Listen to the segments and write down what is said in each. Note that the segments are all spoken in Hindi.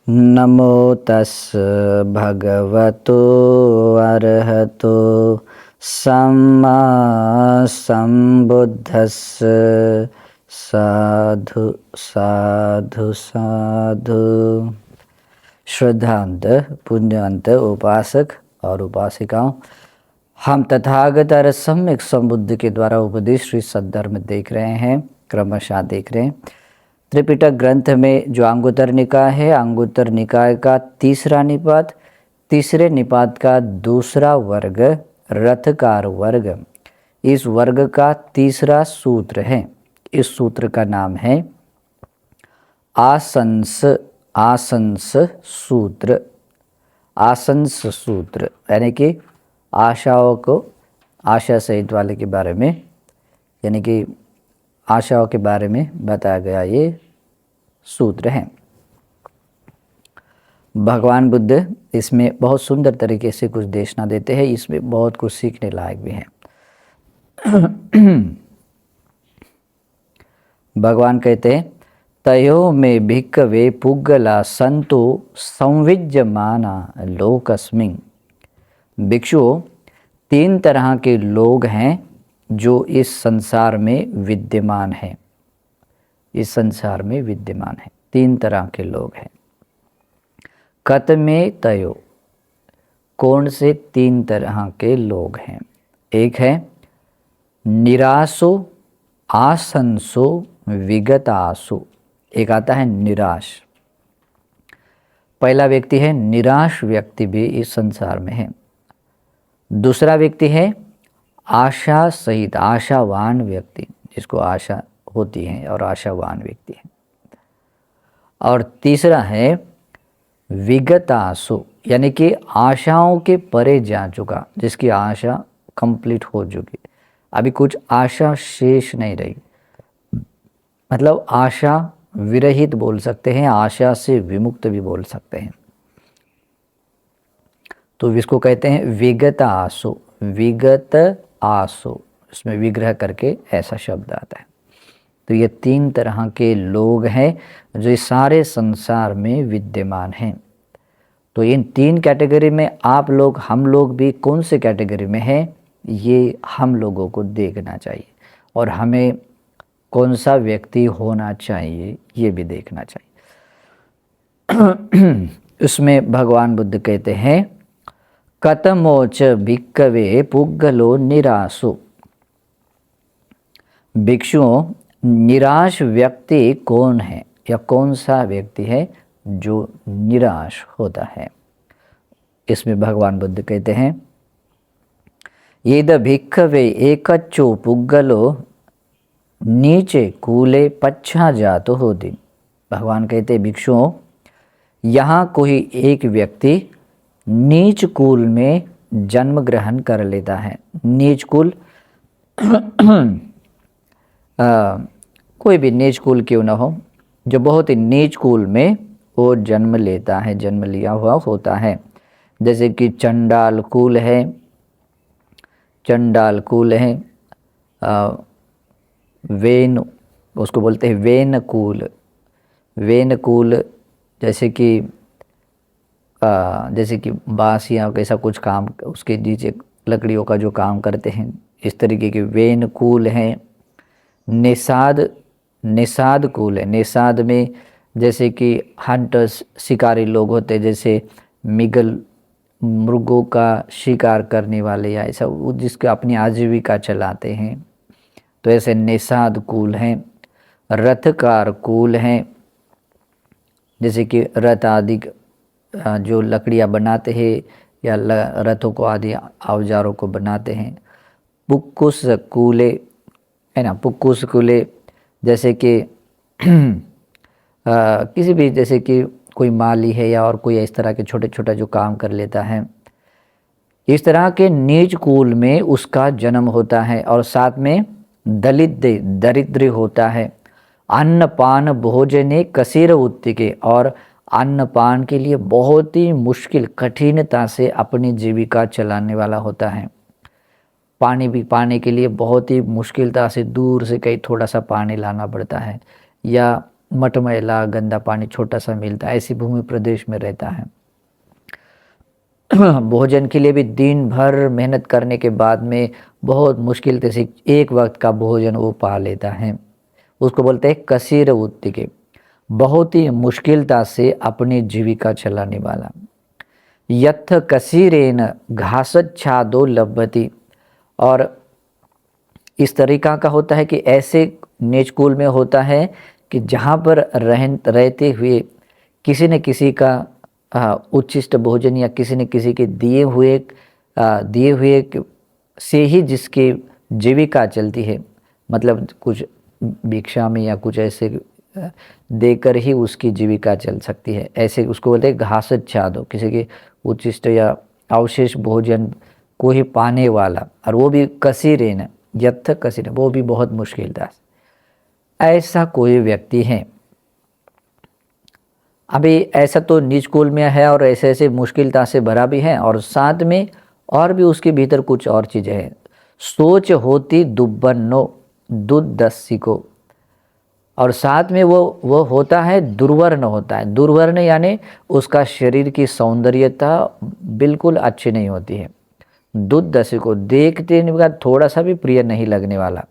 नमो तस् भगवतो अरहतो सम्मा सम्बुद्धस्स साधु साधु साधु। श्रद्धांत पुण्यवंत उपासक और उपासिकाओं, हम तथागत और सम्यक संबुद्ध के द्वारा उपदेश श्री सद्धर्म देख रहे हैं, क्रमशः देख रहे हैं। त्रिपिटक ग्रंथ में जो अंगुत्तर निकाय है, अंगुत्तर निकाय का तीसरा निपात, तीसरे निपात का दूसरा वर्ग रथकार वर्ग, इस वर्ग का तीसरा सूत्र है। इस सूत्र का नाम है आसंस आसंस सूत्र। आसंस सूत्र यानी कि आशाओं को आशा सहित वाले के बारे में, यानी कि आशाओं के बारे में बताया गया ये सूत्र है। भगवान बुद्ध इसमें बहुत सुंदर तरीके से कुछ देशना देते हैं, इसमें बहुत कुछ सीखने लायक भी है। भगवान कहते हैं, तयो में भिक्खवे पुग्गला संतो संविज्यमाना लोकस्मिन्। भिक्षुओं, तीन तरह के लोग हैं जो इस संसार में विद्यमान हैं। इस संसार में विद्यमान है, तीन तरह के लोग हैं। कतमे तयो, कौन से तीन तरह के लोग हैं? एक है निराशो आसंसो विगतासु। एक आता है निराश। पहला व्यक्ति है निराश व्यक्ति भी इस संसार में है। दूसरा व्यक्ति है आशा सहित आशावान व्यक्ति, जिसको आशा होती है और आशावान व्यक्ति है। और तीसरा है विगतासु, यानी कि आशाओं के परे जा चुका, जिसकी आशा कंप्लीट हो चुकी, अभी कुछ आशा शेष नहीं रही, मतलब आशा विरहित बोल सकते हैं, आशा से विमुक्त भी बोल सकते हैं। तो इसको कहते हैं विगत आसु। विगत आसु, इसमें विग्रह करके ऐसा शब्द आता है। तो ये तीन तरह के लोग हैं जो इस सारे संसार में विद्यमान हैं। तो इन तीन कैटेगरी में आप लोग, हम लोग भी कौन से कैटेगरी में हैं, ये हम लोगों को देखना चाहिए, और हमें कौन सा व्यक्ति होना चाहिए ये भी देखना चाहिए। उसमें भगवान बुद्ध कहते हैं, कतमोच भिक्खवे पुग्गलो निरासो। भिक्षुओं, निराश व्यक्ति कौन है, या कौन सा व्यक्ति है जो निराश होता है? इसमें भगवान बुद्ध कहते हैं, येद भिक्खवे एकच्चो पुग्गलो नीचे कूले पच्छा जातो होति। भगवान कहते भिक्षुओं, यहाँ कोई एक व्यक्ति नीच कुल में जन्म ग्रहण कर लेता है। नीच कुल कोई भी नीच कुल क्यों ना हो, जो बहुत ही नीच कुल में वो जन्म लेता है, जन्म लिया हुआ होता है। जैसे कि चंडाल कुल है, चंडाल कुल है, वेन, उसको बोलते हैं वेन कुल। वेन कुल जैसे कि बाँस या कैसा कुछ काम, उसके नीचे लकड़ियों का जो काम करते हैं, इस तरीके के वेन कुल हैं। निषाद कुल है। निषाद में जैसे कि हंटर्स, शिकारी लोग होते, जैसे मिगल, मृगों का शिकार करने वाले, या ऐसा जिसके अपनी आजीविका चलाते हैं, तो ऐसे निषाद कुल हैं। रथकार कुल हैं, जैसे कि रथ आदि जो लकड़ियाँ बनाते हैं या रथों को आदि औजारों को बनाते हैं। पुक्कुस कूले है ना, पुक्कुस कूले जैसे कि किसी भी, जैसे कि कोई माली है या और कोई इस तरह के छोटे छोटे जो काम कर लेता है, इस तरह के नीच कुल में उसका जन्म होता है। और साथ में दरिद्र होता है। अन्न पान भोजने कसीर उत्तिके, और अन्न पान के लिए बहुत ही मुश्किल, कठिनता से अपनी जीविका चलाने वाला होता है। पानी भी पाने के लिए बहुत ही मुश्किलता से दूर से कहीं थोड़ा सा पानी लाना पड़ता है, या मटमैला गंदा पानी छोटा सा मिलता है, ऐसी भूमि प्रदेश में रहता है। भोजन के लिए भी दिन भर मेहनत करने के बाद में बहुत मुश्किल से एक वक्त का भोजन वो पा लेता है। उसको बोलते हैं कसीर उत्तिके, बहुत ही मुश्किलता से अपनी जीविका चलाने वाला। यथ कसीरेन घासच्छादो लभ्यति, और इस तरीका का होता है कि ऐसे निज कुल में होता है कि जहाँ पर रहते हुए किसी न किसी का उच्छिष्ट भोजन या किसी न किसी के दिए हुए से ही जिसकी जीविका चलती है, मतलब कुछ भिक्षा में या कुछ ऐसे देकर ही उसकी जीविका चल सकती है, ऐसे उसको बोलते हैं घासच्छादो, किसी के उच्छिष्ट या अवशेष भोजन को ही पाने वाला, और वो भी कसीरेन, यथ कसीर, वो भी बहुत मुश्किल था। ऐसा कोई व्यक्ति है। अभी ऐसा तो निज कुल में है और ऐसे ऐसे मुश्किलता से भरा भी है, और साथ में और भी उसके भीतर कुछ और चीज़ें हैं। सोच होती दुब्बन्नो दुर्दस्सी को, और साथ में वो होता है दुर्वर्ण होता है। दुर्वर्ण यानी उसका शरीर की सौंदर्यता बिल्कुल अच्छी नहीं होती है। दुर्दस्सी को, देखते का थोड़ा सा भी प्रिय नहीं लगने वाला।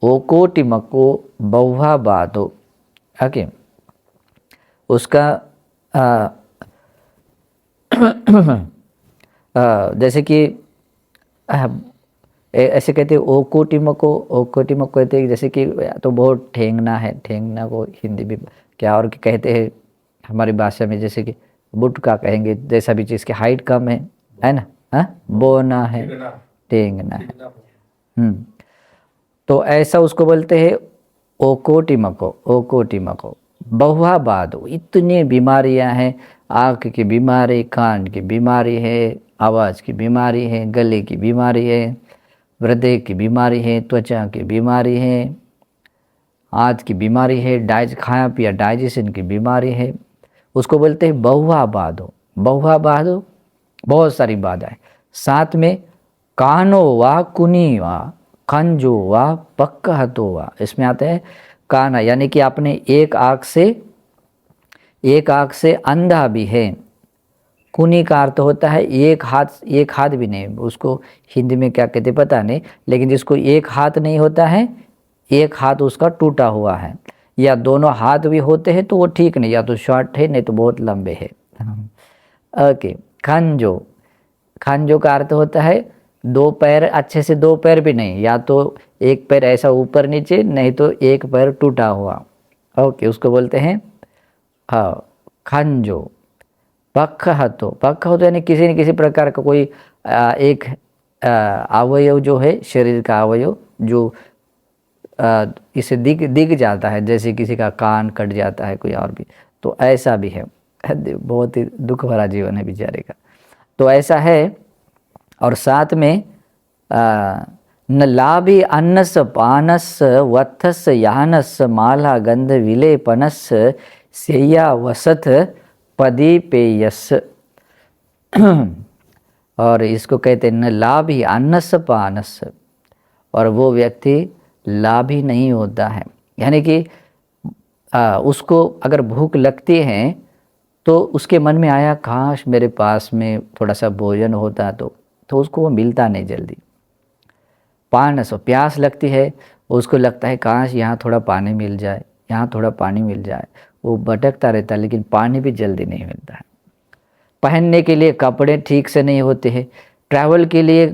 ओकोटि मको बहुहा बातो, ओके, उसका जैसे कि ऐसे कहते हैं ओकोटिमो को कहते हैं, जैसे कि तो बहुत ठेंगना है, ठेंगना को हिंदी में क्या और कहते हैं हमारी भाषा में, जैसे कि बुटका कहेंगे, जैसा भी चीज़ की हाइट कम है ना, हाँ, बोना है, ठेंगना है। तो ऐसा उसको बोलते हैं ओकोटिमको। बहुआ बादो, इतनी बीमारियां हैं, आँख की बीमारी, कान की बीमारी है, आवाज़ की बीमारी है, गले की बीमारी है, हृदय की बीमारी है, त्वचा की बीमारी है, हाथ की बीमारी है, खाया पिया डाइजेशन की बीमारी है। उसको बोलते हैं बहुआ बादो। बहुआ बादो, बहुत सारी बाधाएं। साथ में कानो वा कुनी वा खंजो वा पक्का वा, इसमें आते हैं काना, यानी कि आपने एक आँख से अंधा भी है। कुनी का अर्थ होता है एक हाथ भी नहीं, उसको हिंदी में क्या कहते पता नहीं, लेकिन जिसको एक हाथ नहीं होता है, एक हाथ उसका टूटा हुआ है, या दोनों हाथ भी होते हैं तो वो ठीक नहीं, या तो शॉर्ट है नहीं तो बहुत लंबे है। ओके, खंजो का अर्थ होता है दो पैर, अच्छे से दो पैर भी नहीं, या तो एक पैर ऐसा ऊपर नीचे, नहीं तो एक पैर टूटा हुआ। ओके, उसको बोलते हैं हाँ खंजो। पक्का हो तो यानी किसी न किसी प्रकार का कोई एक अवयव जो है, शरीर का अवयव जो इसे दिख जाता है, जैसे किसी का कान कट जाता है, कोई और भी, तो ऐसा भी है। बहुत ही दुख भरा जीवन है बेचारे का, तो ऐसा है। और साथ में न लाभी अन्नस पानस वत्थस यानस माला गंध विलेपनस सेया वसत पदी पेयस। और इसको कहते हैं न लाभी अन्नस पानस, और वो व्यक्ति लाभी नहीं होता है, यानी कि उसको अगर भूख लगती है तो उसके मन में आया काश मेरे पास में थोड़ा सा भोजन होता, तो उसको वो मिलता नहीं जल्दी। पानस, प्यास लगती है, उसको लगता है काश यहाँ थोड़ा पानी मिल जाए, यहाँ थोड़ा पानी मिल जाए, वो भटकता रहता है, लेकिन पानी भी जल्दी नहीं मिलता है। पहनने के लिए कपड़े ठीक से नहीं होते हैं, ट्रैवल के लिए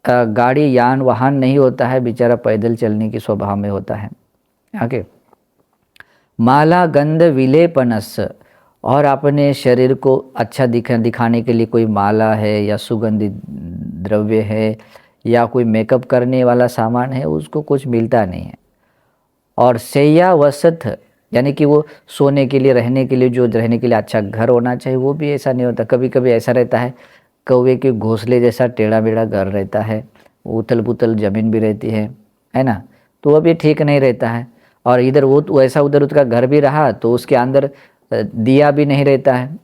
गाड़ी यान वाहन नहीं होता है, बेचारा पैदल चलने की स्वभाव में होता है। आगे माला गंध विलेपनस, और अपने शरीर को अच्छा दिखाने के लिए कोई माला है या सुगंधित द्रव्य है या कोई मेकअप करने वाला सामान है, उसको कुछ मिलता नहीं है। और सैया वसत, यानी कि वो सोने के लिए, रहने के लिए, जो रहने के लिए अच्छा घर होना चाहिए, वो भी ऐसा नहीं होता। कभी कभी ऐसा रहता है, कौवे के घोंसले जैसा टेढ़ा मेढ़ा घर रहता है, उथल पुथल ज़मीन भी रहती है ना, तो वो भी ठीक नहीं रहता है। और इधर वो वैसा उधर उसका घर भी रहा तो उसके अंदर दिया भी नहीं रहता है।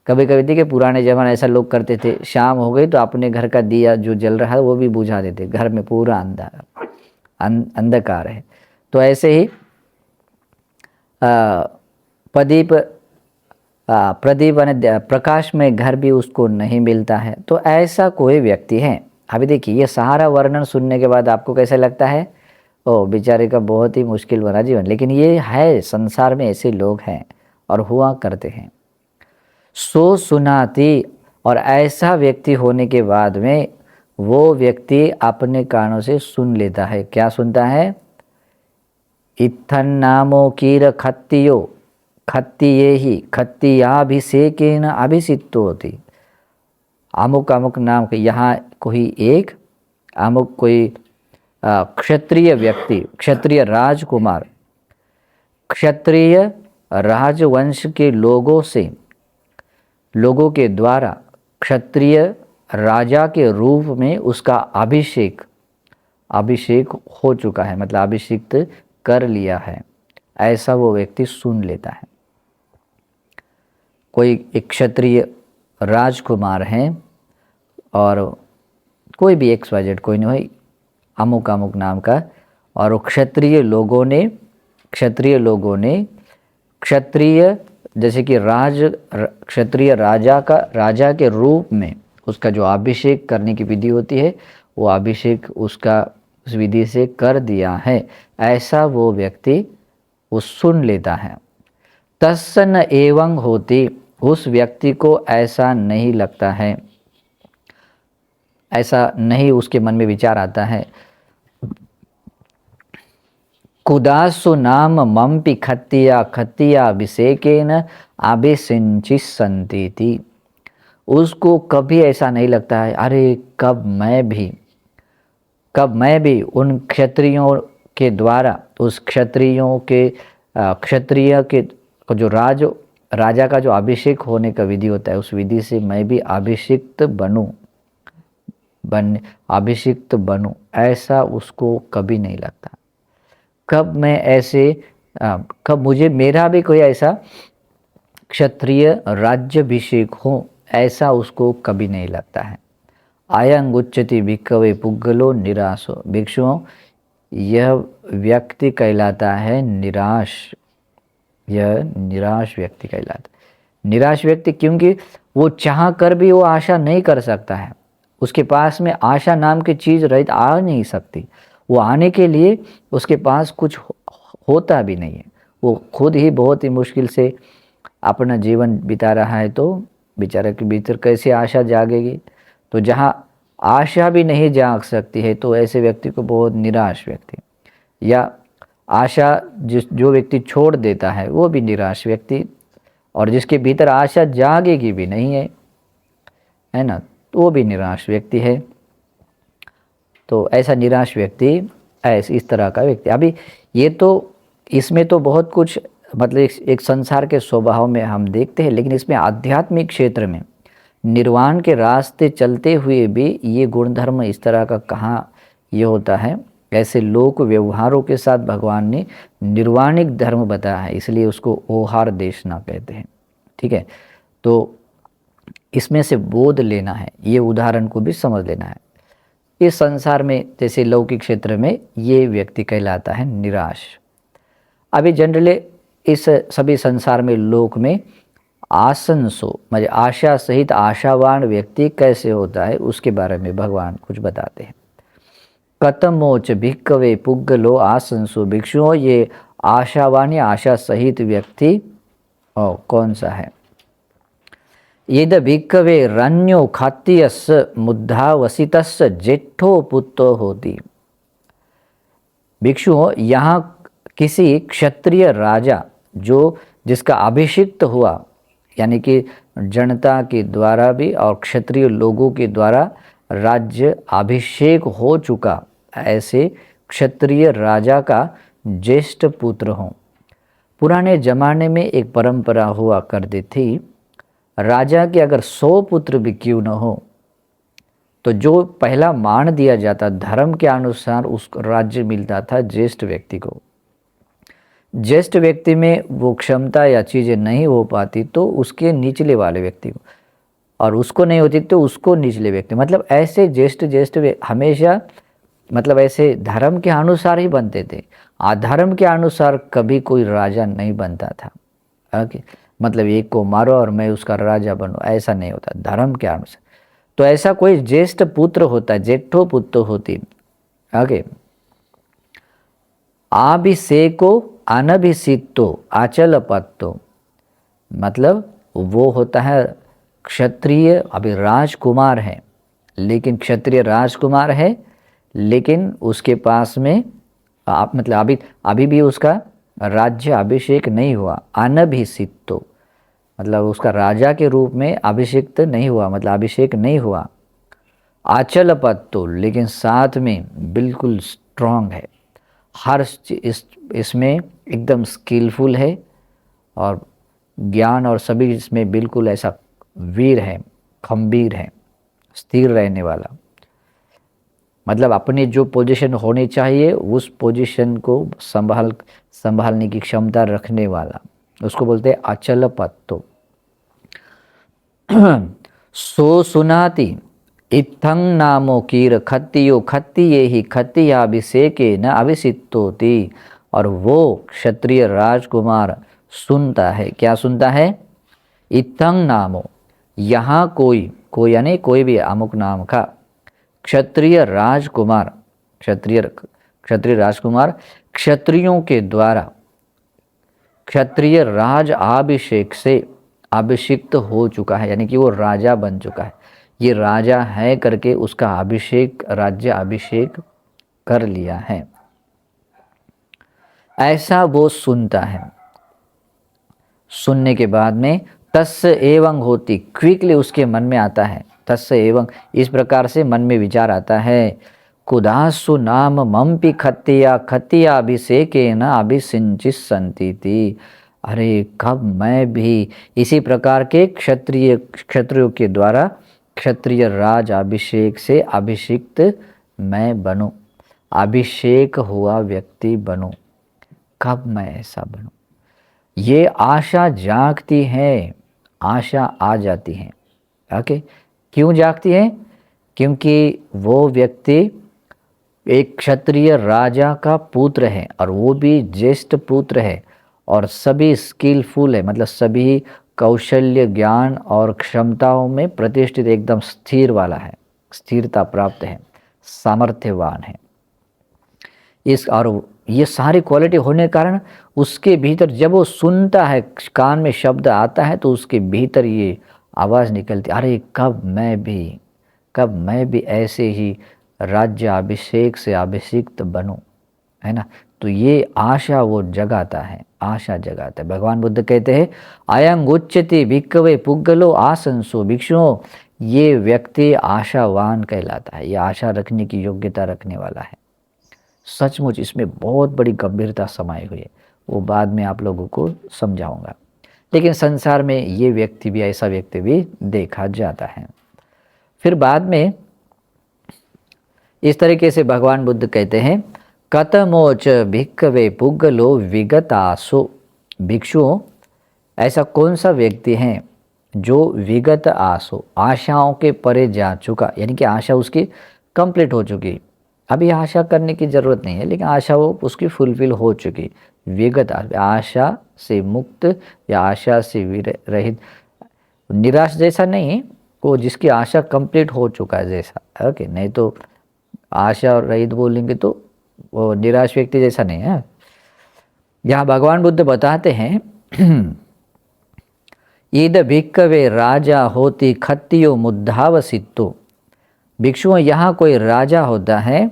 कभी कभी देखिए पुराने ज़माने ऐसा लोग करते थे, शाम हो गई तो अपने घर का दिया जो जल रहा है वो भी बुझा देते, घर में पूरा अंधकार है। तो ऐसे ही प्रदीप प्रदीप प्रकाश में घर भी उसको नहीं मिलता है। तो ऐसा कोई व्यक्ति है। अभी देखिए ये सारा वर्णन सुनने के बाद आपको कैसा लगता है, ओ बेचारे का बहुत ही मुश्किल भरा जीवन, लेकिन ये है, संसार में ऐसे लोग हैं और हुआ करते हैं। सो सुनाती, और ऐसा व्यक्ति होने के बाद में वो व्यक्ति अपने कानों से सुन लेता है। क्या सुनता है? इत्थन नामो कीर खत्तियो खत्तिये ही खत्तियाभिषेकेन अभिषिक्तो होती। अमुक अमुक नाम के यहाँ कोई एक अमुक कोई क्षत्रिय व्यक्ति, क्षत्रिय राजकुमार, क्षत्रिय राजवंश के लोगों के द्वारा क्षत्रिय राजा के रूप में उसका अभिषेक हो चुका है, मतलब अभिषिक्त कर लिया है, ऐसा वो व्यक्ति सुन लेता है। कोई एक क्षत्रिय राजकुमार हैं और कोई भी XYZ कोई नहीं हो, अमुक अमुक नाम का, और वो क्षत्रिय लोगों ने क्षत्रिय जैसे कि क्षत्रिय राजा के रूप में उसका जो अभिषेक करने की विधि होती है, वो अभिषेक उसका उस विधि से कर दिया है, ऐसा वो व्यक्ति वो सुन लेता है। तस्सन एवं होती, उस व्यक्ति को ऐसा नहीं लगता है, ऐसा नहीं उसके मन में विचार आता है। कुदासु नाम मम्पि खत्तिया अभिषेकेन अभिसिंचिसन्तीति। उसको कभी ऐसा नहीं लगता है, अरे कब मैं भी उन क्षत्रियों के द्वारा, उस क्षत्रिय के जो राजा का जो अभिषेक होने का विधि होता है, उस विधि से मैं भी अभिषिक्त बनूं, ऐसा उसको कभी नहीं लगता। कब मुझे मेरा भी कोई ऐसा क्षत्रिय राज्याभिषेक हो, ऐसा उसको कभी नहीं लगता है। आयं उच्यति भिक्खवे पुग्गलो निराशो। भिक्षुओं, यह व्यक्ति कहलाता है निराश, यह निराश व्यक्ति कहलाता है। निराश व्यक्ति क्योंकि वो चाह कर भी वो आशा नहीं कर सकता है, उसके पास में आशा नाम की चीज़ रहित आ नहीं सकती। वो आने के लिए उसके पास कुछ होता भी नहीं है, वो खुद ही बहुत ही मुश्किल से अपना जीवन बिता रहा है, तो बेचारे के भीतर कैसे आशा जागेगी। तो जहाँ आशा भी नहीं जाग सकती है, तो ऐसे व्यक्ति को बहुत निराश व्यक्ति, या आशा जो व्यक्ति छोड़ देता है वो भी निराश व्यक्ति, और जिसके भीतर आशा जागेगी भी नहीं है ना, तो वो भी निराश व्यक्ति है। तो ऐसा निराश व्यक्ति, इस तरह का व्यक्ति। अभी ये तो इसमें तो बहुत कुछ, मतलब एक संसार के स्वभाव में हम देखते हैं, लेकिन इसमें आध्यात्मिक क्षेत्र में निर्वाण के रास्ते चलते हुए भी ये गुणधर्म इस तरह का कहाँ ये होता है। ऐसे लोक व्यवहारों के साथ भगवान ने निर्वाणिक धर्म बताया है, इसलिए उसको ओहार देशना कहते हैं। ठीक है, तो इसमें से बोध लेना है, ये उदाहरण को भी समझ लेना है। इस संसार में जैसे लौकिक क्षेत्र में ये व्यक्ति कहलाता है निराश। अभी जनरली इस सभी संसार में लोक में आसंसो मतलब आशा सहित आशावान व्यक्ति कैसे होता है, उसके बारे में भगवान कुछ बताते हैं। कतमोच भिक्खवे पुग्गलो आसंसो। भिक्षुओं, ये आशावान या आशा सहित व्यक्ति कौन सा है? यद भिक्खवे रण्यो खात्यस मुद्धावसितस जेठो पुत्रो होती। भिक्षुओं, यहाँ किसी क्षत्रिय राजा जिसका अभिषिक्त हुआ, यानी कि जनता के द्वारा भी और क्षत्रिय लोगों के द्वारा राज्य अभिषेक हो चुका, ऐसे क्षत्रिय राजा का ज्येष्ठ पुत्र हो। पुराने जमाने में एक परंपरा हुआ करती थी, राजा के अगर 100 पुत्र भी क्यों न हो, तो जो पहला मान दिया जाता धर्म के अनुसार उस राज्य मिलता था ज्येष्ठ व्यक्ति को। ज्येष्ठ व्यक्ति में वो क्षमता या चीज़ें नहीं हो पाती तो उसके निचले वाले व्यक्ति को, और उसको नहीं होती तो उसको निचले व्यक्ति, मतलब ऐसे ज्येष्ठ हमेशा मतलब ऐसे धर्म के अनुसार ही बनते थे, अधर्म के अनुसार कभी कोई राजा नहीं बनता था। ओके, मतलब एक को मारो और मैं उसका राजा बनूं, ऐसा नहीं होता धर्म के अनुसार। तो ऐसा कोई ज्येष्ठ पुत्र होता, जेठो पुत्र होती। ओके, अभिषेको अनभिषिक्तो अचल पत्तो, मतलब वो होता है क्षत्रिय, अभी राजकुमार है, लेकिन क्षत्रिय राजकुमार है, लेकिन उसके पास में आप मतलब अभी भी उसका राज्य अभिषेक नहीं हुआ। अनभिषिक्तो मतलब उसका राजा के रूप में अभिषिक्त नहीं हुआ, मतलब अभिषेक नहीं हुआ। अचल पत्तो, लेकिन साथ में बिल्कुल स्ट्रांग है, हर इसमें एकदम स्किलफुल है, और ज्ञान और सभी इसमें बिल्कुल ऐसा वीर है, खंबीर है, स्थिर रहने वाला। मतलब अपनी जो पोजीशन होनी चाहिए उस पोजीशन को संभालने की क्षमता रखने वाला, उसको बोलते हैं अचल पत्तो। सो सुनाति इत्थं नामो कीर खत्तियो खत्तिये ही खत्तियाभिषेके न अभिषिक्तोति। और वो क्षत्रिय राजकुमार सुनता है, क्या सुनता है? इत्थं नामो, यहाँ कोई यानी कोई भी अमुक नाम का क्षत्रिय राजकुमार, क्षत्रिय राजकुमार क्षत्रियों के द्वारा क्षत्रिय राज अभिषेक से अभिषिक्त हो चुका है, यानी कि वो राजा बन चुका है, ये राजा है करके उसका अभिषेक, राज्य अभिषेक कर लिया है, ऐसा वो सुनता है। सुनने के बाद में तस्य एवं होती, क्विकली उसके मन में आता है, तस्य एवं इस प्रकार से मन में विचार आता है, कुदासु नाम मम्पि खत्तिया अभिषेके न अभिसिंचित संति थी। अरे कब मैं भी इसी प्रकार के क्षत्रियों के द्वारा क्षत्रिय राज अभिषेक से अभिषिक्त मैं बनूं, अभिषेक हुआ व्यक्ति बनूं, कब मैं ऐसा बनूं। ये आशा जागती है, आशा आ जाती है। ओके, क्यों जागती है? क्योंकि वो व्यक्ति एक क्षत्रिय राजा का पुत्र है, और वो भी ज्येष्ठ पुत्र है, और सभी स्किलफुल है, मतलब सभी कौशल्य, ज्ञान और क्षमताओं में प्रतिष्ठित, एकदम स्थिर वाला है, स्थिरता प्राप्त है, सामर्थ्यवान है। इस और ये सारी क्वालिटी होने के कारण उसके भीतर जब वो सुनता है, कान में शब्द आता है, तो उसके भीतर ये आवाज़ निकलती, अरे कब मैं भी ऐसे ही राज्य अभिषेक से अभिषिक्त बनूं, है ना। तो ये आशा वो जगाता है, आशा जगाता है। भगवान बुद्ध कहते हैं अयं उच्यते भिक्खवे पुग्गलो आसंसो भिक्षुओं, ये व्यक्ति आशावान कहलाता है, ये आशा रखने की योग्यता रखने वाला है। सचमुच इसमें बहुत बड़ी गंभीरता समाई हुई है, वो बाद में आप लोगों को समझाऊंगा। लेकिन संसार में ये व्यक्ति भी, ऐसा व्यक्ति भी देखा जाता है। फिर बाद में इस तरीके से भगवान बुद्ध कहते हैं कतमोच भिक्खवे पुग्गलो विगतासो, भिक्षुओं ऐसा कौन सा व्यक्ति है जो विगत आसो, आशाओं के परे जा चुका, यानी कि आशा उसकी कंप्लीट हो चुकी, अभी आशा करने की ज़रूरत नहीं है, लेकिन आशा वो उसकी फुलफिल हो चुकी। विगत आशा से मुक्त या आशा से रहित, निराश जैसा नहीं, वो जिसकी आशा कंप्लीट हो चुका है जैसा। ओके, नहीं तो आशा और रहित बोलेंगे तो वो निराश व्यक्ति जैसा नहीं है। यहाँ भगवान बुद्ध बताते हैं ईद भिक्खवे राजा होती खत्तियो मुद्धावसितो, भिक्षुओं यहाँ कोई राजा होता है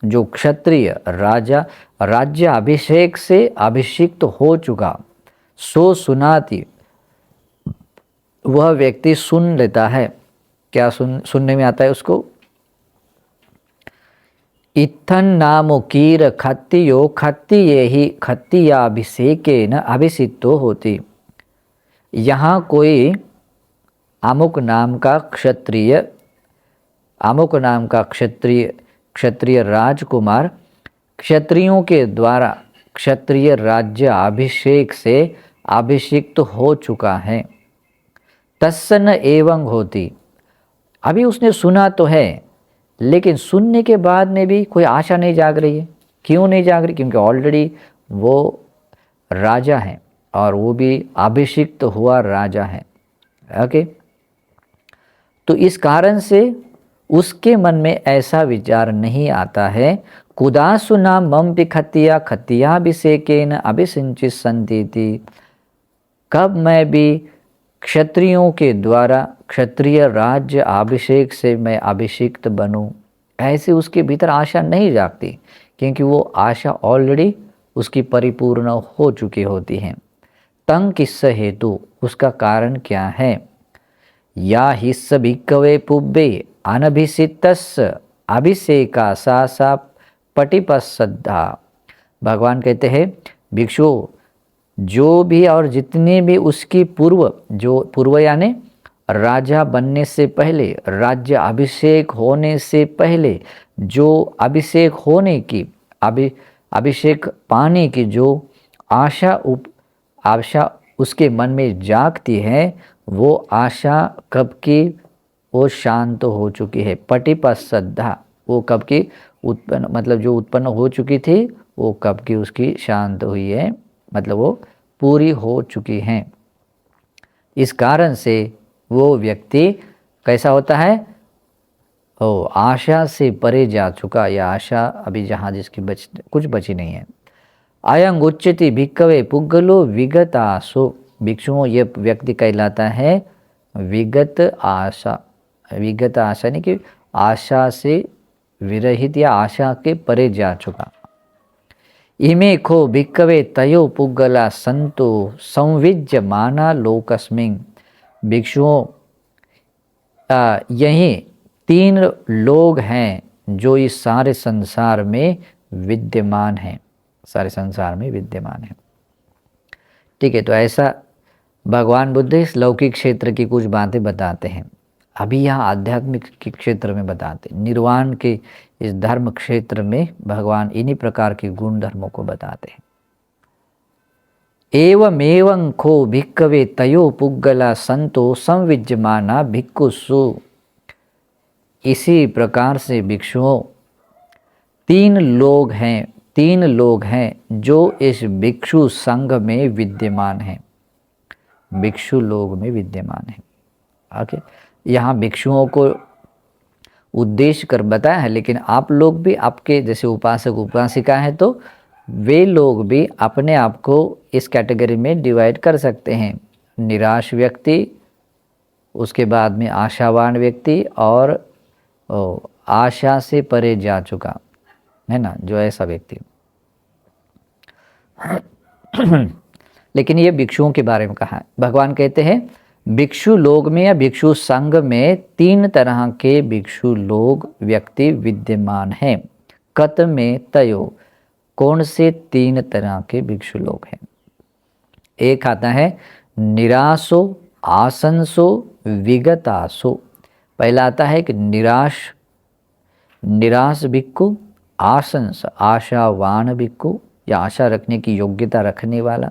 जो क्षत्रिय राजा, राज्य अभिषेक से अभिषिक्त हो चुका, सो सुनाती, वह व्यक्ति सुन लेता है। क्या सुनने में आता है उसको? इत्थन नामो कीर खत्तियो खत्तिये ही खत्तियाभिषेके न अभिषिक्तो होती। यहाँ कोई अमुक नाम का क्षत्रिय राजकुमार क्षत्रियों के द्वारा क्षत्रिय राज्य अभिषेक से अभिषिक्त हो चुका है। तस्सन एवं होती, अभी उसने सुना तो है, लेकिन सुनने के बाद में भी कोई आशा नहीं जाग रही है। क्यों नहीं जाग रही? क्योंकि ऑलरेडी वो राजा है और वो भी अभिषिक्त हुआ राजा है। ओके, तो इस कारण से उसके मन में ऐसा विचार नहीं आता है, कुदासु नाम मम भी खतिया खतियाभिषेकेन अभिसिंचित संतीति, कब मैं भी क्षत्रियों के द्वारा क्षत्रिय राज्य अभिषेक से मैं अभिषिक्त बनूं। ऐसे उसके भीतर आशा नहीं जागती, क्योंकि वो आशा ऑलरेडी उसकी परिपूर्ण हो चुकी होती है। तंग किस हेतु, उसका कारण क्या है? या हिस्स भिक्कवे पुब्बे अनभिषिक्तस्य अभिषेका सा पटिपश्रद्धा। भगवान कहते हैं भिक्षु जो भी और जितने भी उसकी पूर्व यानी राजा बनने से पहले, राज्य अभिषेक होने से पहले जो अभिषेक होने की अभिषेक पाने की जो आशा उसके मन में जागती है, वो आशा कब की वो शांत हो चुकी है। पटिपश्रद्धा, वो कब की उत्पन्न, मतलब जो उत्पन्न हो चुकी थी वो कब की उसकी शांत हुई है, मतलब वो पूरी हो चुकी हैं। इस कारण से वो व्यक्ति कैसा होता है? आशा से परे जा चुका, या आशा अभी जहाँ जिसकी कुछ बची नहीं है। अयं उच्यति भिक्खवे पुग्गलो विगत आसो। भिक्षुओं, ये व्यक्ति कहलाता है विगत आशा। विगत आशा नहीं कि आशा से विरहित या आशा के परे जा चुका। इमे खो भिक्खवे तयो पुग्गला संतो संविज्य माना लोकस्मिन्। भिक्षुओं, यही 3 लोग हैं जो इस सारे संसार में विद्यमान हैं, सारे संसार में विद्यमान हैं। ठीक है, तो ऐसा भगवान बुद्ध इस लौकिक क्षेत्र की कुछ बातें बताते हैं। अभी यहाँ आध्यात्मिक के क्षेत्र में बताते हैं, निर्वाण के इस धर्म क्षेत्र में भगवान इन्हीं प्रकार के गुण धर्मों को बताते हैं। एवमेवं खो भिक्खवे तयो पुग्गला संतो संविज्यमाना भिक्खुसु। इसी प्रकार से भिक्षुओं 3 लोग हैं जो इस भिक्षु संघ में विद्यमान हैं, भिक्षु लोग में विद्यमान हैं। ओके, यहाँ भिक्षुओं को उद्देश्य कर बताया है, लेकिन आप लोग भी, आपके जैसे उपासक उपासिका हैं, तो वे लोग भी अपने आप को इस कैटेगरी में डिवाइड कर सकते हैं। निराश व्यक्ति, उसके बाद में आशावान व्यक्ति, और आशा से परे जा चुका है ना, जो ऐसा व्यक्ति। लेकिन ये भिक्षुओं के बारे में कहा है। भगवान कहते हैं भिक्षु लोग में या भिक्षु संघ में 3 तरह के भिक्षु लोग व्यक्ति विद्यमान हैं। कत में तयो, कौन से 3 तरह के भिक्षु लोग हैं? एक आता है निराशो आसंसो विगतासो। पहला आता है कि निराश भिक्षु, आसंस आशावान भिक्षु या आशा रखने की योग्यता रखने वाला,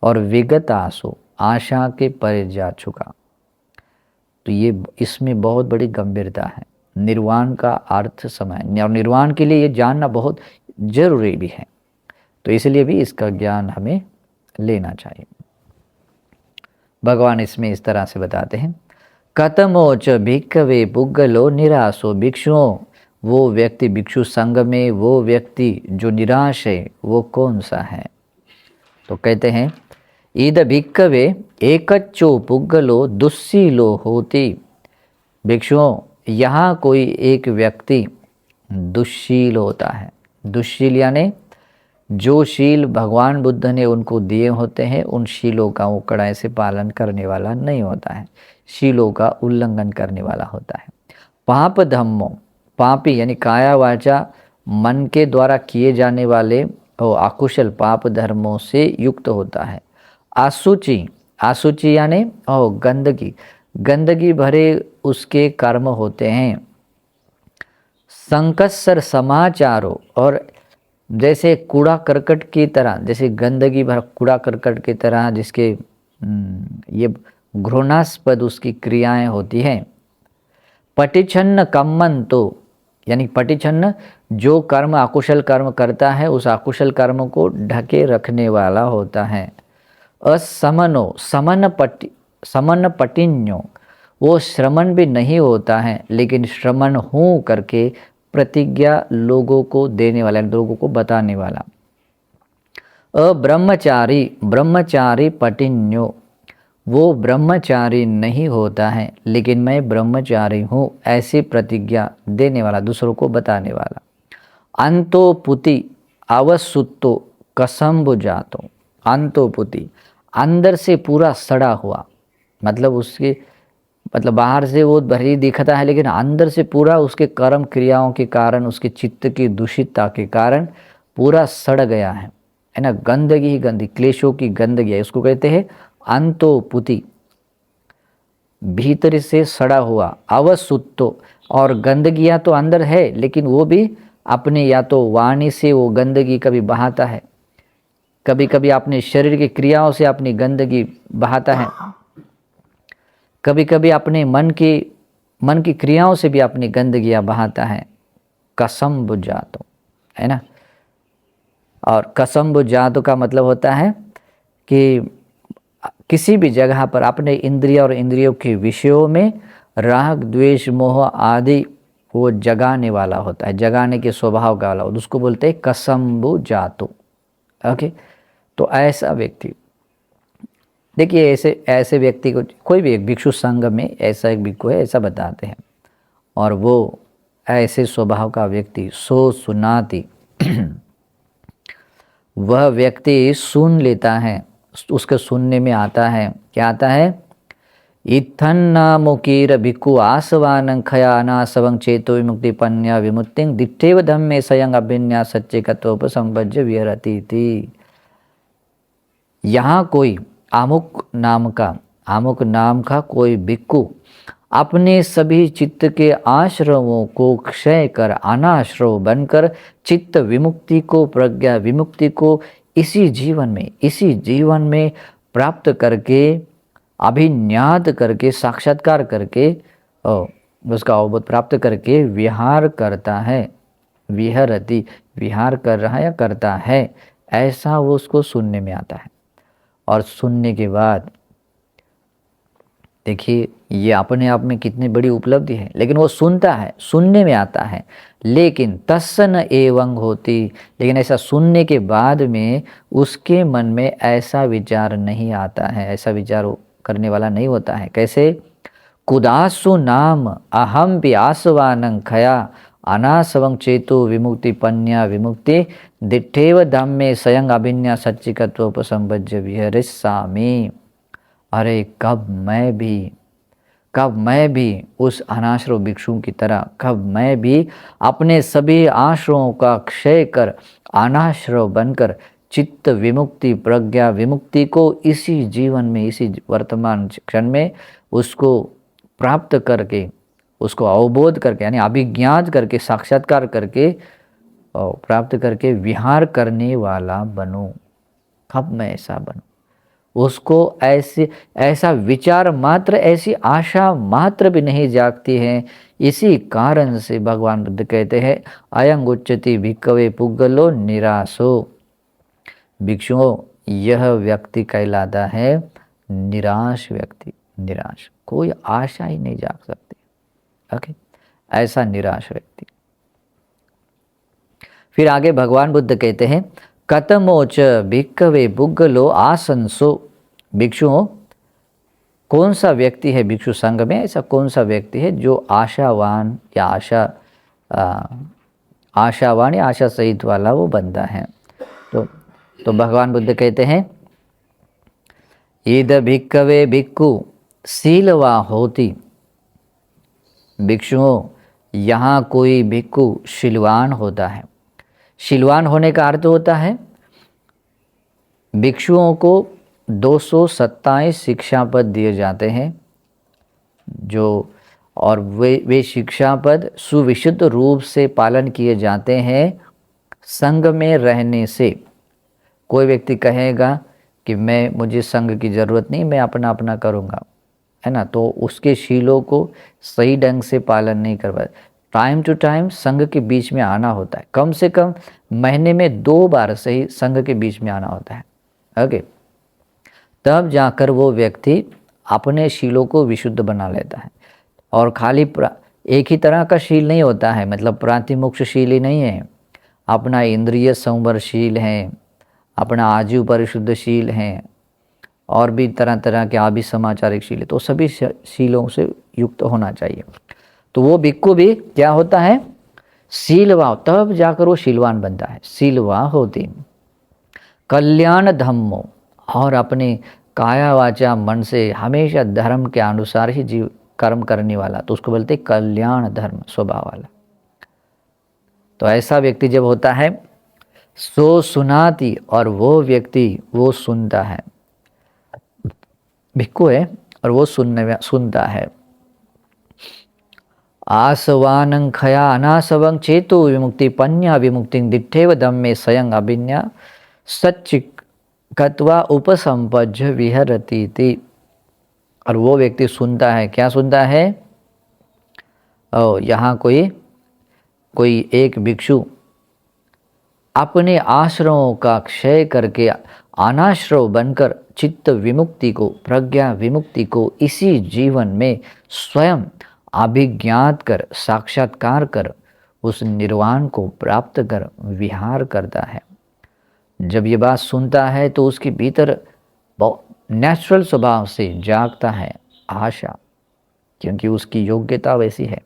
और विगतासो आशा के परे जा चुका। तो ये इसमें बहुत बड़ी गंभीरता है। निर्वाण का अर्थ समय, और निर्वाण के लिए ये जानना बहुत जरूरी भी है, तो इसलिए भी इसका ज्ञान हमें लेना चाहिए। भगवान इसमें इस तरह से बताते हैं, कतमोच भिक्खवे पुग्गलो निराशो। भिक्षुओं, वो व्यक्ति भिक्षु संघ में वो व्यक्ति जो निराश है वो कौन सा है? तो कहते हैं ईद भिक्खवे एकच्चो पुग्गलो दुस्सीलो होती। भिक्षुओं, यहाँ कोई एक व्यक्ति दुश्शील होता है। दुश्शील यानी जो शील भगवान बुद्ध ने उनको दिए होते हैं, उन शीलों का वो कड़ाई से पालन करने वाला नहीं होता है, शीलों का उल्लंघन करने वाला होता है। पाप धम्मो, पापी यानी काया वाचा मन के द्वारा किए जाने वाले और अकुशल पाप धर्मों से युक्त होता है। आसुचि, आसुचि यानी गंदगी, गंदगी भरे उसके कर्म होते हैं। संकस्सर समाचारों, और जैसे कूड़ा करकट की तरह, जैसे गंदगी भरा कूड़ा करकट की तरह जिसके ये घृणास्पद उसकी क्रियाएं होती हैं। पटिछन्न कम्मन, तो यानी पटिछन्न जो कर्म अकुशल कर्म करता है उस अकुशल कर्म को ढके रखने वाला होता है। असमनो समन पटिन्यो वो श्रमण भी नहीं होता है लेकिन श्रमण हूँ करके प्रतिज्ञा लोगों को देने वाला, लोगों को बताने वाला। अब्रह्मचारी ब्रह्मचारी पटिन्यो वो ब्रह्मचारी नहीं होता है लेकिन मैं ब्रह्मचारी हूँ ऐसी प्रतिज्ञा देने वाला, दूसरों को बताने वाला। अंतोपुति अवसुत्तो कसम्बुजातो, अंतोपुति अंदर से पूरा सड़ा हुआ, मतलब उसके मतलब बाहर से वो भरी दिखता है लेकिन अंदर से पूरा उसके कर्म क्रियाओं के कारण, उसके चित्त की दूषितता के कारण पूरा सड़ गया है ना। गंदगी ही गंदगी, क्लेशों की गंदगी है, उसको कहते हैं अंतोपुति, भीतर से सड़ा हुआ। अवसुत्तो, और गंदगियाँ तो अंदर है लेकिन वो भी अपने या तो वाणी से वो गंदगी कभी बहाता है, कभी कभी अपने शरीर की क्रियाओं से अपनी गंदगी बहाता है, कभी कभी अपने मन की क्रियाओं से भी अपनी गंदगियाँ बहाता है। कसम बुझातो, है ना। और कसम बुझातो का मतलब होता है कि किसी भी जगह पर अपने इंद्रिय और इंद्रियों के विषयों में राग द्वेष मोह आदि वो जगाने वाला होता है, जगाने के स्वभाव का वाला, उसको बोलते हैं कसम्बु जातो। ओके, तो ऐसा व्यक्ति, देखिए ऐसे व्यक्ति को कोई भी एक भिक्षु संघ में ऐसा एक भिक्षु है ऐसा बताते हैं, और वो ऐसे स्वभाव का व्यक्ति सो सुनाती वह व्यक्ति सुन लेता है, उसके सुनने में आता है, क्या आता है, इत्थन्ना मुकीर भिक्खु आसवानं खया अनासवं चेतो विमुक्ति पन्या विमुक्तिं दिट्ठेव धम्मे स्वयं अभिन्या सच्चे कत्वोपसंपज्य विहरति थी। यहाँ कोई आमुक नाम का कोई भिक्खु अपने सभी चित्त के आश्रवों को क्षय कर अनाश्रव बनकर चित्त विमुक्ति को, प्रज्ञा विमुक्ति को इसी जीवन में प्राप्त करके, अभिन्याद करके, साक्षात्कार करके, उसका अवबोध प्राप्त करके विहार करता है। विहरति, विहार कर रहा है या करता है, ऐसा वो उसको सुनने में आता है। और सुनने के बाद देखिए ये अपने आप में कितनी बड़ी उपलब्धि है, लेकिन वो सुनता है, सुनने में आता है, लेकिन तस्सन एवं होती, लेकिन ऐसा सुनने के बाद में उसके मन में ऐसा विचार नहीं आता है, ऐसा विचार करने वाला नहीं होता है। कैसे, कुदासु नाम अहम प्यासवानं खया अनासवं चेतो विमुक्ति पन्या विमुक्ति दिट्ठेव धम्मे स्वयं अभिन्या सच्चिकत्वोपसंपज्य विहरिष्यामि। अरे कब मैं भी उस अनाश्रव भिक्षु की तरह, कब मैं भी अपने सभी आश्रवों का क्षय कर अनाश्रव बनकर चित्त विमुक्ति, प्रज्ञा विमुक्ति को इसी जीवन में, इसी वर्तमान क्षण में उसको प्राप्त करके, उसको अवबोध करके, यानी अभिज्ञात करके, साक्षात्कार करके, प्राप्त करके विहार करने वाला बनूं। कब मैं ऐसा बनूं, उसको ऐसा विचार मात्र, ऐसी आशा मात्र भी नहीं जागती है। इसी कारण से भगवान बुद्ध कहते हैं अयं उच्यते भिक्खवे पुग्गलो निराशो। भिक्षुओं, यह व्यक्ति कहलाता है निराश व्यक्ति। निराश, कोई आशा ही नहीं जाग सकती। ओके, ऐसा निराश व्यक्ति। फिर आगे भगवान बुद्ध कहते हैं कतमोच भिक्खवे पुग्गलो आसंसो। भिक्षुओं, कौन सा व्यक्ति है भिक्षु संघ में, ऐसा कौन सा व्यक्ति है जो आशावान या आशावान या आशा सहित वाला वो बंदा है। तो भगवान बुद्ध कहते हैं ईद भिक्खवे भिक्खु शीलवा होती। भिक्षुओं, यहाँ कोई भिक्खु शीलवान होता है। शीलवान होने का अर्थ होता है भिक्षुओं को 227 शिक्षापद दिए जाते हैं, जो और वे शिक्षापद सुविशुद्ध रूप से पालन किए जाते हैं। संघ में रहने से कोई व्यक्ति कहेगा कि मुझे संघ की ज़रूरत नहीं, मैं अपना करूँगा, है ना, तो उसके शीलों को सही ढंग से पालन नहीं कर पाए। टाइम टू टाइम संघ के बीच में आना होता है, कम से कम महीने में 2 बार से ही संघ के बीच में आना होता है। ओके, तब जाकर वो व्यक्ति अपने शीलों को विशुद्ध बना लेता है। और खाली एक ही तरह का शील नहीं होता है, मतलब प्रातिमोक्षशील ही नहीं है, अपना इंद्रिय संवरशील है, अपना आजीव परिशुद्धशील है, और भी तरह तरह के अभिसमाचारिक शील है। तो सभी शीलों से युक्त होना चाहिए। तो वो भिक्खु भी क्या होता है, शीलवान, तब जाकर वो शीलवान बनता है। शीलवा होती कल्याण धम्मो, और अपने काया वाचा मन से हमेशा धर्म के अनुसार ही जीव कर्म करने वाला, तो उसको बोलते कल्याण धर्म स्वभाव वाला। तो ऐसा व्यक्ति जब होता है, सो सुनाती, और वो व्यक्ति वो सुनता है, भिक्खु है और वो सुनता है। आसवानं खया अनासवं चेतो विमुक्ति पन्या विमुक्ति दिट्ठेव धम्मे स्वयं अभिन्या सच्चिकत्वा उपसंपज्य विहरती थी। और वो व्यक्ति सुनता है, क्या सुनता है, यहाँ कोई एक भिक्षु अपने आश्रमों का क्षय करके अनाश्रव बनकर चित्त विमुक्ति को, प्रज्ञा विमुक्ति को इसी जीवन में स्वयं अभिज्ञात कर, साक्षात्कार कर, उस निर्वाण को प्राप्त कर विहार करता है। जब ये बात सुनता है तो उसके भीतर नेचुरल स्वभाव से जागता है आशा, क्योंकि उसकी योग्यता वैसी है।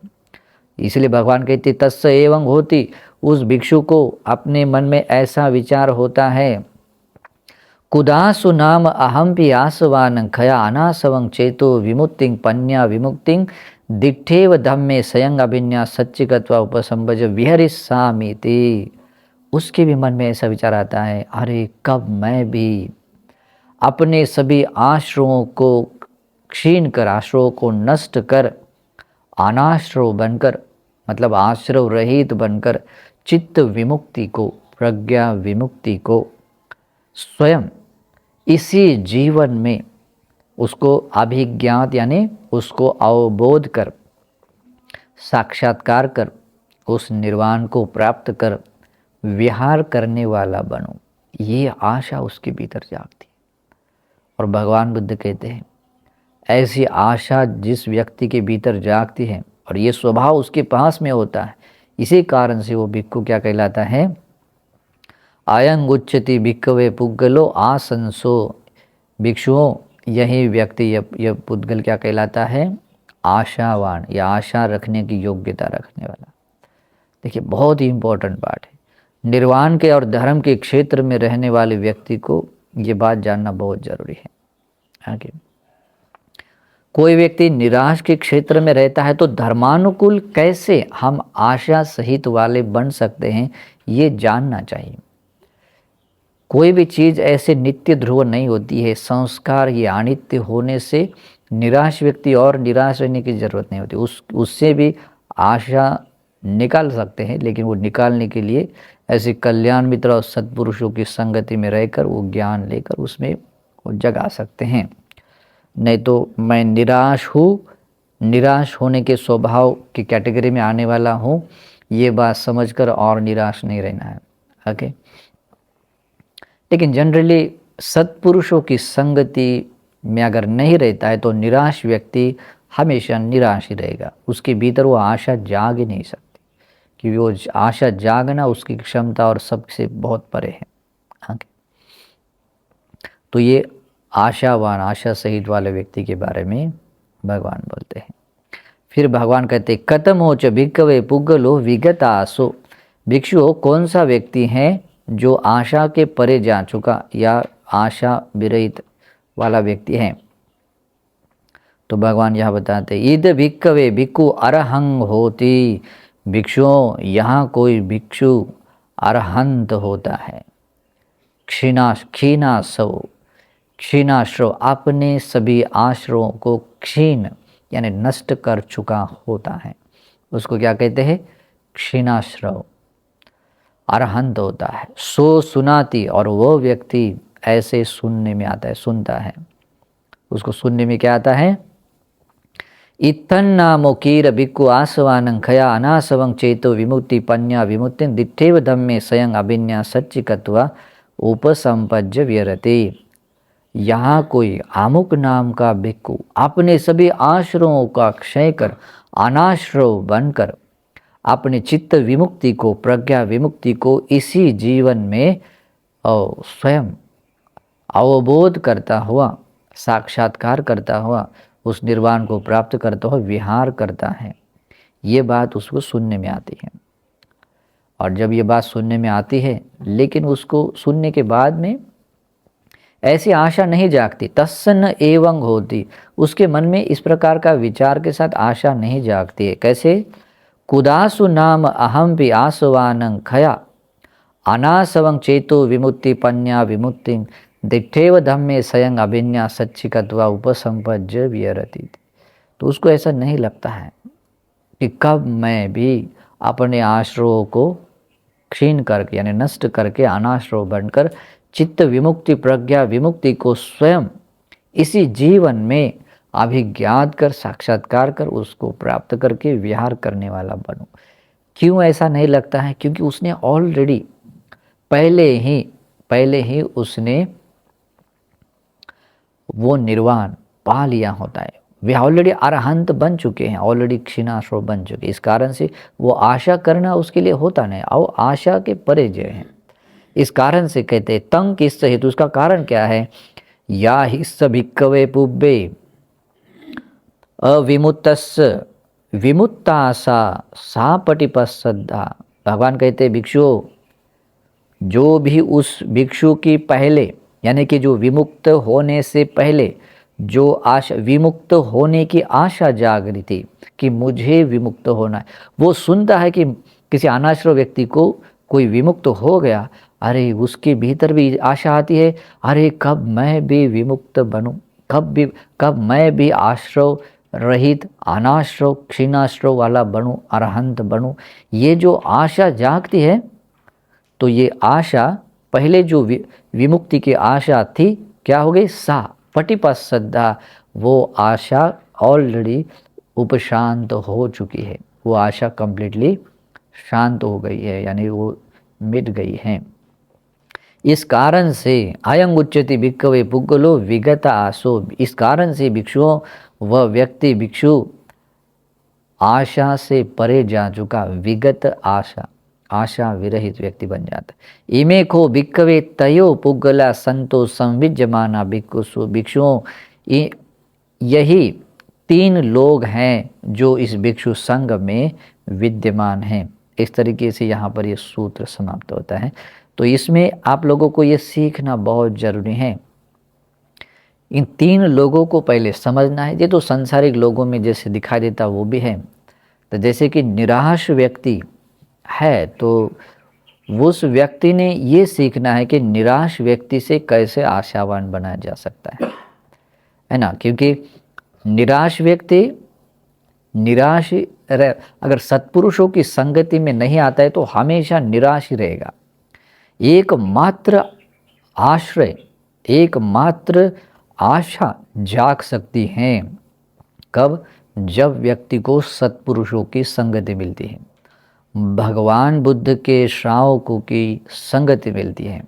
इसलिए भगवान कहते तस्य एवं होती, उस भिक्षु को अपने मन में ऐसा विचार होता है, कुदासु नाम अहम भी आसवान खया अनासवं चेतो विमुक्तिं पन्या विमुक्तिं दिट्ठेव धम्मे स्वयं अभिन्या सच्चिकत्वा उपसंभज विहरिष्यामीति। उसके भी मन में ऐसा विचार आता है, अरे कब मैं भी अपने सभी आश्रयों को क्षीण कर, आश्रयों को नष्ट कर, अनाश्रव बनकर, मतलब आश्रव रहित बनकर चित्त विमुक्ति को, प्रज्ञा विमुक्ति को स्वयं इसी जीवन में उसको अभिज्ञात यानी उसको अवबोध कर, साक्षात्कार कर, उस निर्वाण को प्राप्त कर विहार करने वाला बनूं। ये आशा उसके भीतर जागती है। और भगवान बुद्ध कहते हैं, ऐसी आशा जिस व्यक्ति के भीतर जागती है और ये स्वभाव उसके पास में होता है, इसी कारण से वो भिक्खु क्या कहलाता है, आयं उच्यति भिक्खवे पुद्गलो आसंसो। भिक्षुओं, यही व्यक्ति, यह पुद्गल क्या कहलाता है, आशावान, या आशा रखने की योग्यता रखने वाला। देखिए, बहुत ही इम्पोर्टेंट बात है। निर्वाण के और धर्म के क्षेत्र में रहने वाले व्यक्ति को ये बात जानना बहुत जरूरी है। आगे कोई व्यक्ति निराश के क्षेत्र में रहता है तो धर्मानुकूल कैसे हम आशा सहित वाले बन सकते हैं, ये जानना चाहिए। कोई भी चीज़ ऐसे नित्य ध्रुव नहीं होती है। संस्कार ये अनित्य होने से निराश व्यक्ति और निराश रहने की ज़रूरत नहीं होती। उससे भी आशा निकाल सकते हैं, लेकिन वो निकालने के लिए ऐसे कल्याण मित्र और सत्पुरुषों की संगति में रहकर वो ज्ञान लेकर उसमें वो जगा सकते हैं। नहीं तो मैं निराश हूँ, निराश होने के स्वभाव की कैटेगरी में आने वाला हूँ, ये बात समझकर और निराश नहीं रहना है। ओके, लेकिन जनरली सत्पुरुषों की संगति में अगर नहीं रहता है तो निराश व्यक्ति हमेशा निराश ही रहेगा। उसके भीतर वो आशा जाग ही नहीं सकती, क्योंकि वो आशा जागना उसकी क्षमता और सबसे बहुत परे है। ओके, तो ये आशावान, आशा सहित वाले व्यक्ति के बारे में भगवान बोलते हैं। फिर भगवान कहते कथम हो च भिक्खवे पुद्गलो विगत आसो। भिक्षुओं, कौन सा व्यक्ति है जो आशा के परे जा चुका या आशा विरहित वाला व्यक्ति है। तो भगवान यह बताते ईद भिक्खवे भिक्खु अरहंग होती। भिक्षुओं, यहाँ कोई भिक्षु अरहंत होता है। क्षीणाश्रव, अपने सभी आश्रयों को क्षीण यानी नष्ट कर चुका होता है, उसको क्या कहते हैं, क्षीणाश्रव, अरहंत होता है। सो सुनाती, और वो व्यक्ति ऐसे सुनने में आता है, सुनता है। उसको सुनने में क्या आता है, इत्थन नामो कीर भिक्खु आसवानं खया अनासवं चेतो विमुक्ति पन्या विमुक्ति दिट्ठेव धम्मे स्वयं अभिन्या सच्चिकत्वा उपसंपज्य व्यरते। यहाँ कोई अमुक नाम का भिक्खु अपने सभी आश्रयों का क्षय कर अनाश्रय बनकर अपने चित्त विमुक्ति को, प्रज्ञा विमुक्ति को इसी जीवन में स्वयं अवबोध करता हुआ, साक्षात्कार करता हुआ, उस निर्वाण को प्राप्त करता हुआ विहार करता है। ये बात उसको सुनने में आती है। और जब ये बात सुनने में आती है, लेकिन उसको सुनने के बाद में ऐसी आशा नहीं जागती, तस्सन्न एवं होती, उसके मन में इस प्रकार का विचार के साथ आशा नहीं जागती है। कैसे? कुदासु नाम अहम भी आसवानं खया अनासवं चेतो विमुक्ति पन्या विमुक्ति दिट्ठेव धम्मे स्वयं अभिन्या सच्चिकत्वा उपसंपज्य विहरति। तो उसको ऐसा नहीं लगता है कि कब मैं भी अपने आश्रयों को क्षीण करके यानी नष्ट करके अनाश्रय बनकर चित्त विमुक्ति, प्रज्ञा विमुक्ति को स्वयं इसी जीवन में अभिज्ञात कर, साक्षात्कार कर, उसको प्राप्त करके विहार करने वाला बनूं। क्यों ऐसा नहीं लगता है? क्योंकि उसने ऑलरेडी पहले ही उसने वो निर्वाण पा लिया होता है। वे ऑलरेडी अरहंत बन चुके हैं, ऑलरेडी क्षीणाश्रय बन चुके। इस कारण से वो आशा करना उसके लिए होता नहीं, और आशा के परे जय है। इस कारण से कहते हैं तंग किस हेतु, उसका कारण क्या है? या हिस्स भिक्खवे पुब्बे अविमुत्तस्य विमुत्तासा सा पटिपश्रद्धा। भगवान कहते हैं भिक्षुओं, जो भी उस भिक्षु की पहले यानी कि जो विमुक्त होने से पहले जो आशा, विमुक्त होने की आशा जाग रही थी कि मुझे विमुक्त होना है, वो सुनता है कि किसी अनाश्रय व्यक्ति को कोई विमुक्त हो गया, अरे उसके भीतर भी आशा आती है, अरे कब मैं भी विमुक्त बनूं, कब मैं भी आश्रय रहित, अनाश्रय, क्षीणाश्रय वाला बनूं, अरहंत बनूं। ये जो आशा जागती है, तो ये आशा पहले जो विमुक्ति की आशा थी, क्या हो गई? सा पटिपश्रद्धा, वो आशा ऑलरेडी उपशांत हो चुकी है, वो आशा कंप्लीटली शांत हो गई है, यानी वो मिट गई है। इस कारण से अयं उच्यते भिक्खवे पुग्गलो विगत आसो, इस कारण से भिक्षुओं, वह व्यक्ति भिक्षु आशा से परे जा चुका, विगत आशा विरहित व्यक्ति बन जाता है। इमे को भिक्खवे तयो पुग्गला संतो संविज्यमाना भिक्षुसु, भिक्षुओं यही 3 लोग हैं जो इस भिक्षु संघ में विद्यमान हैं। इस तरीके से यहाँ पर ये सूत्र समाप्त होता है। तो इसमें आप लोगों को ये सीखना बहुत जरूरी है। इन 3 लोगों को पहले समझना है। ये तो सांसारिक लोगों में जैसे दिखाई देता वो भी है। तो जैसे कि निराश व्यक्ति है, तो उस व्यक्ति ने ये सीखना है कि निराश व्यक्ति से कैसे आशावान बनाया जा सकता है ना। क्योंकि निराश व्यक्ति अगर सत्पुरुषों की संगति में नहीं आता है तो हमेशा निराश ही रहेगा। एकमात्र आश्रय, एकमात्र आशा जाग सकती है कब? जब व्यक्ति को सत्पुरुषों की संगति मिलती है, भगवान बुद्ध के श्रावकों की संगति मिलती है।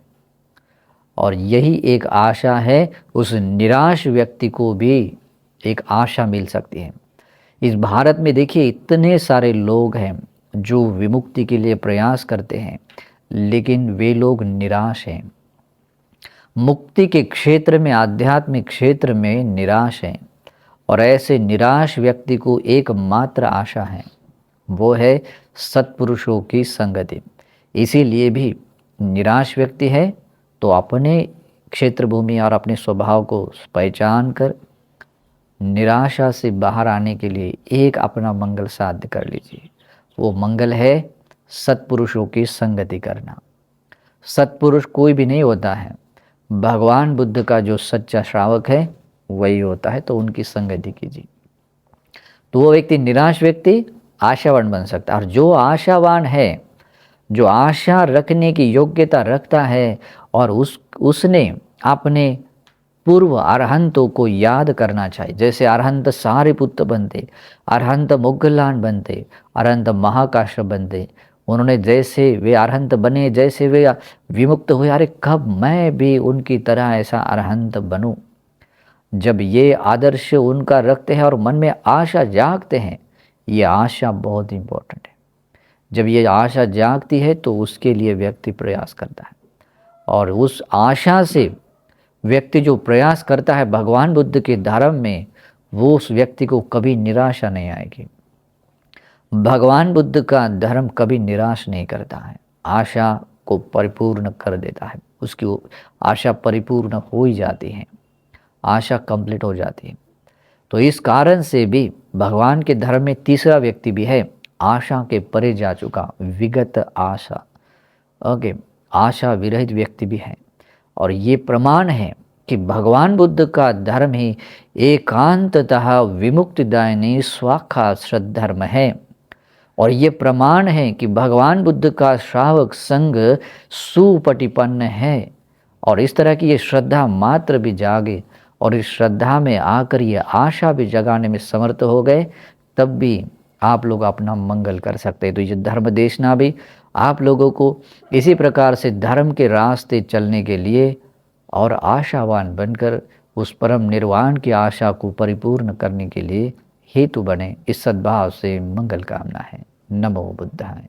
और यही एक आशा है, उस निराश व्यक्ति को भी एक आशा मिल सकती है। इस भारत में देखिए इतने सारे लोग हैं जो विमुक्ति के लिए प्रयास करते हैं, लेकिन वे लोग निराश हैं। मुक्ति के क्षेत्र में, आध्यात्मिक क्षेत्र में निराश हैं। और ऐसे निराश व्यक्ति को एकमात्र आशा है, वो है सत्पुरुषों की संगति। इसीलिए भी निराश व्यक्ति है तो अपने क्षेत्र भूमि और अपने स्वभाव को पहचान कर निराशा से बाहर आने के लिए एक अपना मंगल साध्य कर लीजिए। वो मंगल है सत्पुरुषों की संगति करना। सत्पुरुष कोई भी नहीं होता है, भगवान बुद्ध का जो सच्चा श्रावक है वही होता है। तो उनकी संगति कीजिए, तो वो व्यक्ति, निराश व्यक्ति आशावान बन सकता है। और जो आशावान है, जो आशा रखने की योग्यता रखता है और उसने अपने पूर्व अरहंतों को याद करना चाहिए। जैसे अरहंत सारिपुत्त बनते, अरहंत मोग्गलान बनते, अरहंत महाकाश्यप बनते। उन्होंने जैसे वे अरहंत बने, जैसे वे विमुक्त हुए, अरे कब मैं भी उनकी तरह ऐसा अरहंत बनूं। जब ये आदर्श उनका रखते हैं और मन में आशा जागते हैं, ये आशा बहुत इंपॉर्टेंट है। जब ये आशा जागती है तो उसके लिए व्यक्ति प्रयास करता है, और उस आशा से व्यक्ति जो प्रयास करता है भगवान बुद्ध के धर्म में, वो उस व्यक्ति को कभी निराशा नहीं आएगी। भगवान बुद्ध का धर्म कभी निराश नहीं करता है, आशा को परिपूर्ण कर देता है। उसकी आशा परिपूर्ण हो ही जाती है, आशा कंप्लीट हो जाती है। तो इस कारण से भी भगवान के धर्म में तीसरा व्यक्ति भी है, आशा के परे जा चुका, विगत आशा। ओके, आशा विरहित व्यक्ति भी है। और ये प्रमाण है कि भगवान बुद्ध का धर्म ही एकांततः विमुक्तिदायिनी स्वाखा श्रद्धर्म है। और ये प्रमाण है कि भगवान बुद्ध का श्रावक संघ सुपटिपन्न है। और इस तरह की ये श्रद्धा मात्र भी जागे और इस श्रद्धा में आकर ये आशा भी जगाने में समर्थ हो गए, तब भी आप लोग अपना मंगल कर सकते हैं। तो ये धर्म देशना भी आप लोगों को इसी प्रकार से धर्म के रास्ते चलने के लिए और आशावान बनकर उस परम निर्वाण की आशा को परिपूर्ण करने के लिए हेतु बने, इस सद्भाव से मंगल कामना है। नमो बुद्धाय।